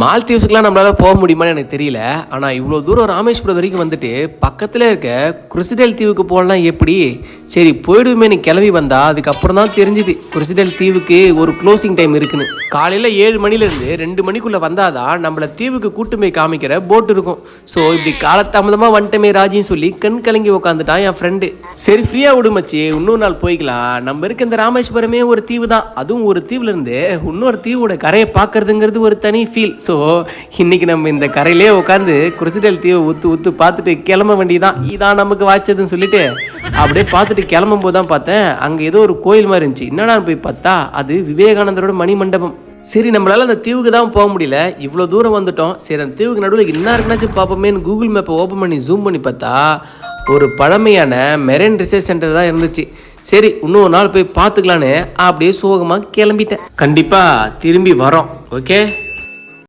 மால்தீவ்ஸுக்குலாம் நம்மளால போக முடியுமான்னு எனக்கு தெரியல. ஆனால் இவ்வளோ தூரம் ராமேஸ்வரம் வரைக்கும் வந்துட்டு பக்கத்தில் இருக்க குருசிடல் தீவுக்கு போகலாம் எப்படி? சரி போயிடுமே நீ கிளம்பி வந்தா அதுக்கப்புறம் தான் தெரிஞ்சுது குருசிடல் தீவுக்கு ஒரு க்ளோசிங் டைம் இருக்குன்னு. காலையில் 7 மணிலேருந்து 2 மணிக்குள்ளே வந்தாதான் நம்மளை தீவுக்கு கூட்டு போய் காமிக்கிற போட் இருக்கும். ஸோ இப்படி காலத்தாமதமாக வந்துட்டமே ராஜின்னு சொல்லி கண் கலங்கி உட்காந்துட்டான் என் ஃப்ரெண்டு. சரி ஃப்ரீயாக விடுமச்சு, இன்னொரு நாள் போய்க்கலாம். நம்ம இருக்க இந்த ராமேஸ்வரமே ஒரு தீவு தான். அதுவும் ஒரு தீவுலேருந்து இன்னொரு தீவோட கரையை பார்க்கறதுங்கிறது ஒரு தனி ஃபீல். ஸோ இன்னைக்கு நம்ம இந்த கரையிலே உட்காந்து குருசிடல் தீவை ஊத்து பார்த்துட்டு கிளம்ப வேண்டியதான். இதான் நமக்கு வாய்ச்சதுன்னு சொல்லிட்டு அப்படியே பார்த்துட்டு கிளம்பும் போது தான் பார்த்தேன் அங்கே ஏதோ ஒரு கோயில் மாதிரி இருந்துச்சு. என்னடா போய் பார்த்தா அது விவேகானந்தரோட மணி மண்டபம். சரி நம்மளால அந்த தீவுக்கு தான் போக முடியல, இவ்வளோ தூரம் வந்துட்டோம். சரி அந்த தீவுக்கு நடுவில் என்ன இருக்குனாச்சும் பார்ப்போமேன்னு கூகுள் மேப்பை ஓப்பன் பண்ணி ஜூம் பண்ணி பார்த்தா ஒரு பழமையான மெரைன் ரிசர்ச் சென்டர் தான் இருந்துச்சு. சரி இன்னொரு நாள் போய் பார்த்துக்கலான்னு அப்படியே சோகமாக கிளம்பிட்டேன். கண்டிப்பாக திரும்பி வரோம். ஓகே.